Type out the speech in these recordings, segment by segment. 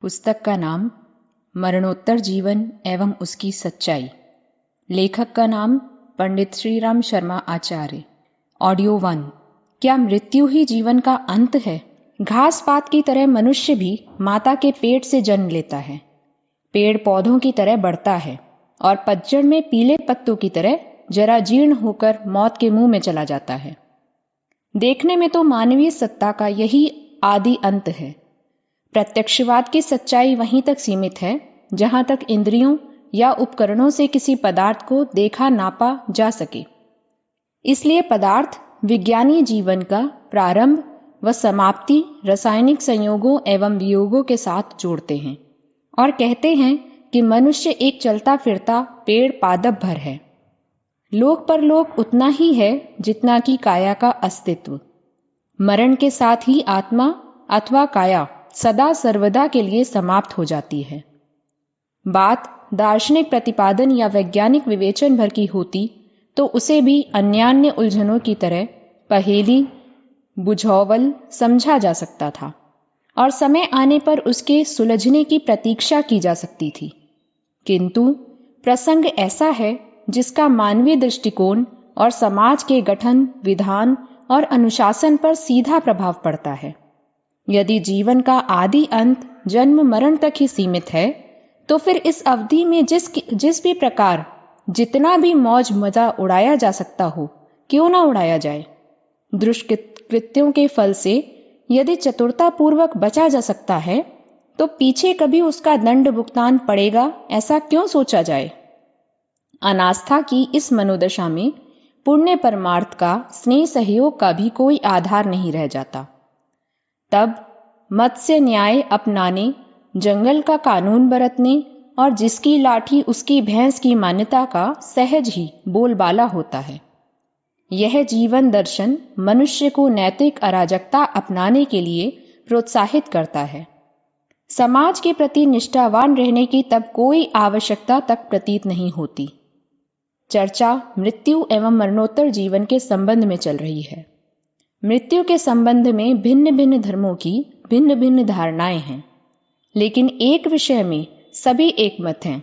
पुस्तक का नाम मरणोत्तर जीवन एवं उसकी सच्चाई। लेखक का नाम पंडित श्रीराम शर्मा आचार्य। ऑडियो 1। क्या मृत्यु ही जीवन का अंत है? घास पात की तरह मनुष्य भी माता के पेट से जन्म लेता है। पेड़ पौधों की तरह बढ़ता है और पतझड़ में पीले पत्तों की तरह जरा जीर्ण होकर मौत के मुंह में चला जाता है। देखने में तो मानवीय सत्ता का यही आदि अंत है। प्रत्यक्षवाद की सच्चाई वहीं तक सीमित है जहां तक इंद्रियों या उपकरणों से किसी पदार्थ को देखा नापा जा सके। इसलिए पदार्थ विज्ञानी जीवन का प्रारंभ व समाप्ति रासायनिक संयोगों एवं वियोगों के साथ जोड़ते हैं और कहते हैं कि मनुष्य एक चलता फिरता पेड़ पादप भर है। लोक परलोक उतना ही है जितना कि काया का अस्तित्व। मरण के साथ ही आत्मा अथवा काया सदा सर्वदा के लिए समाप्त हो जाती है। बात दार्शनिक प्रतिपादन या वैज्ञानिक विवेचन भर की होती तो उसे भी अन्यान्य उलझनों की तरह पहेली बुझावल समझा जा सकता था और समय आने पर उसके सुलझने की प्रतीक्षा की जा सकती थी। किंतु प्रसंग ऐसा है जिसका मानवीय दृष्टिकोण और समाज के गठन, विधान और अनुशासन पर सीधा प्रभाव पड़ता है। यदि जीवन का आदि अंत जन्म मरण तक ही सीमित है तो फिर इस अवधि में जिस भी प्रकार जितना भी मौज मजा उड़ाया जा सकता हो, क्यों ना उड़ाया जाए। दुष्कृत्यों के फल से यदि चतुरतापूर्वक बचा जा सकता है तो पीछे कभी उसका दंड भुगतान पड़ेगा, ऐसा क्यों सोचा जाए। अनास्था की इस मनोदशा में पुण्य परमार्थ का, स्नेह सहयोग का भी कोई आधार नहीं रह जाता। तब मत्स्य न्याय अपनाने, जंगल का कानून बरतने और जिसकी लाठी उसकी भैंस की मान्यता का सहज ही बोलबाला होता है। यह जीवन दर्शन मनुष्य को नैतिक अराजकता अपनाने के लिए प्रोत्साहित करता है। समाज के प्रति निष्ठावान रहने की तब कोई आवश्यकता तक प्रतीत नहीं होती। चर्चा मृत्यु एवं मरणोत्तर जीवन के संबंध में चल रही है। मृत्यु के संबंध में भिन्न भिन्न धर्मों की भिन्न भिन्न धारणाएं हैं, लेकिन एक विषय में सभी एक मत हैं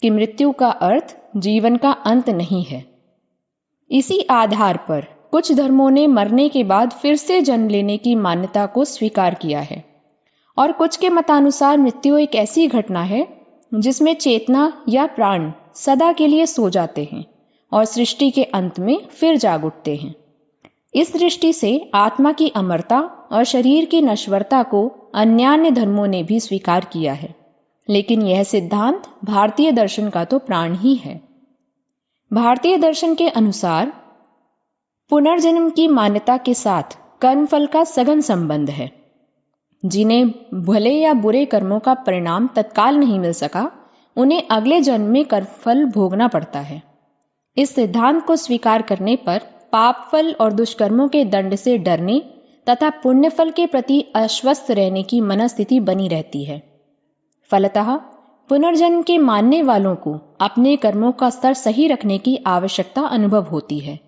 कि मृत्यु का अर्थ जीवन का अंत नहीं है। इसी आधार पर कुछ धर्मों ने मरने के बाद फिर से जन्म लेने की मान्यता को स्वीकार किया है और कुछ के मतानुसार मृत्यु एक ऐसी घटना है जिसमें चेतना या प्राण सदा के लिए सो जाते हैं और सृष्टि के अंत में फिर जाग उठते हैं। इस दृष्टि से आत्मा की अमरता और शरीर की नश्वरता को अन्यान्य धर्मों ने भी स्वीकार किया है, लेकिन यह सिद्धांत भारतीय दर्शन का तो प्राण ही है। भारतीय दर्शन के अनुसार पुनर्जन्म की मान्यता के साथ कर्मफल का सघन संबंध है। जिन्हें भले या बुरे कर्मों का परिणाम तत्काल नहीं मिल सका, उन्हें अगले जन्म में कर्मफल भोगना पड़ता है। इस सिद्धांत को स्वीकार करने पर पाप फल और दुष्कर्मों के दंड से डरने तथा पुण्यफल के प्रति आश्वस्त रहने की मनस्थिति बनी रहती है। फलतः पुनर्जन्म के मानने वालों को अपने कर्मों का स्तर सही रखने की आवश्यकता अनुभव होती है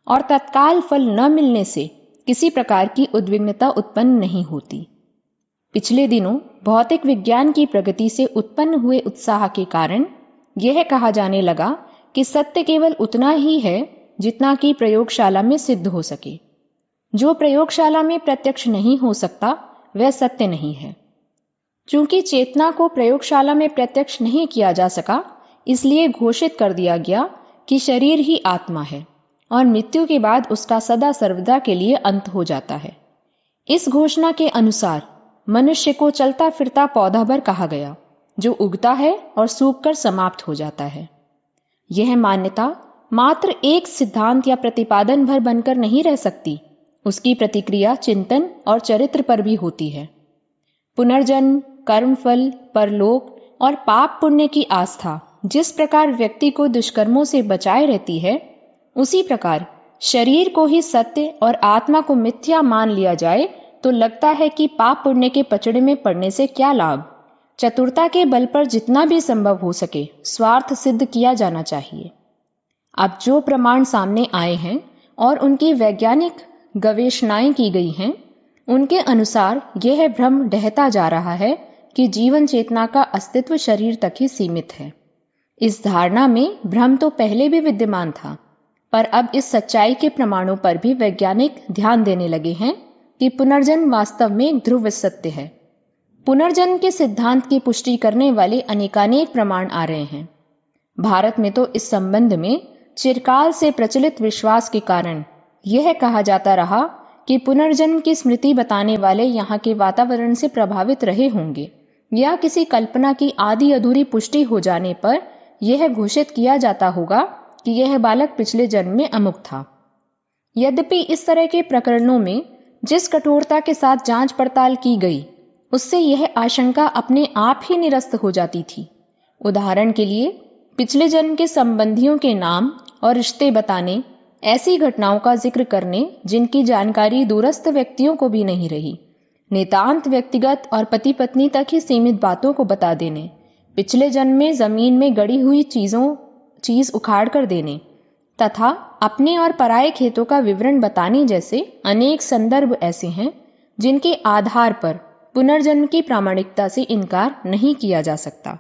और तत्काल फल न मिलने से किसी प्रकार की उद्विग्नता उत्पन्न नहीं होती। पिछले दिनों भौतिक विज्ञान की प्रगति से उत्पन्न हुए उत्साह के कारण यह कहा जाने लगा कि सत्य केवल उतना ही है जितना कि प्रयोगशाला में सिद्ध हो सके। जो प्रयोगशाला में प्रत्यक्ष नहीं हो सकता वह सत्य नहीं है। चूंकि चेतना को प्रयोगशाला में प्रत्यक्ष नहीं किया जा सका, इसलिए घोषित कर दिया गया कि शरीर ही आत्मा है और मृत्यु के बाद उसका सदा सर्वदा के लिए अंत हो जाता है। इस घोषणा के अनुसार मनुष्य को चलता फिरता पौधा भर कहा गया, जो उगता है और सूखकर समाप्त हो जाता है। यह मान्यता मात्र एक सिद्धांत या प्रतिपादन भर बनकर नहीं रह सकती, उसकी प्रतिक्रिया चिंतन और चरित्र पर भी होती है। पुनर्जन्म, कर्मफल, परलोक और पाप पुण्य की आस्था जिस प्रकार व्यक्ति को दुष्कर्मों से बचाए रहती है, उसी प्रकार शरीर को ही सत्य और आत्मा को मिथ्या मान लिया जाए तो लगता है कि पाप पुण्य के पचड़े में पड़ने से क्या लाभ। चतुरता के बल पर जितना भी संभव हो सके स्वार्थ सिद्ध किया जाना चाहिए। अब जो प्रमाण सामने आए हैं और उनकी वैज्ञानिक गवेषणाएं की गई हैं, उनके अनुसार यह भ्रम ढहता जा रहा है कि जीवन चेतना का अस्तित्व शरीर तक ही सीमित है। इस धारणा में भ्रम तो पहले भी विद्यमान था, पर अब इस सच्चाई के प्रमाणों पर भी वैज्ञानिक ध्यान देने लगे हैं कि पुनर्जन्म वास्तव में एक ध्रुव सत्य है। पुनर्जन्म के सिद्धांत की पुष्टि करने वाले अनेकानेक प्रमाण आ रहे हैं। भारत में तो इस संबंध में चिरकाल से प्रचलित विश्वास के कारण यह कहा जाता रहा कि पुनर्जन्म की स्मृति बताने वाले यहाँ के वातावरण से प्रभावित रहे होंगे, या किसी कल्पना की आधी अधूरी पुष्टि हो जाने पर यह घोषित किया जाता होगा कि यह बालक पिछले जन्म में अमुक था। यद्यपि इस तरह के प्रकरणों में जिस कठोरता के साथ जांच पड़ताल की गई, उससे यह आशंका अपने आप ही निरस्त हो जाती थी। उदाहरण के लिए, पिछले जन्म के संबंधियों के नाम और रिश्ते बताने, ऐसी घटनाओं का जिक्र करने जिनकी जानकारी दूरस्थ व्यक्तियों को भी नहीं रही, नितांत व्यक्तिगत और पति पत्नी तक ही सीमित बातों को बता देने, पिछले जन्म में जमीन में गड़ी हुई चीज उखाड़ कर देने तथा अपने और पराये खेतों का विवरण बताने जैसे अनेक संदर्भ ऐसे हैं जिनके आधार पर पुनर्जन्म की प्रामाणिकता से इनकार नहीं किया जा सकता।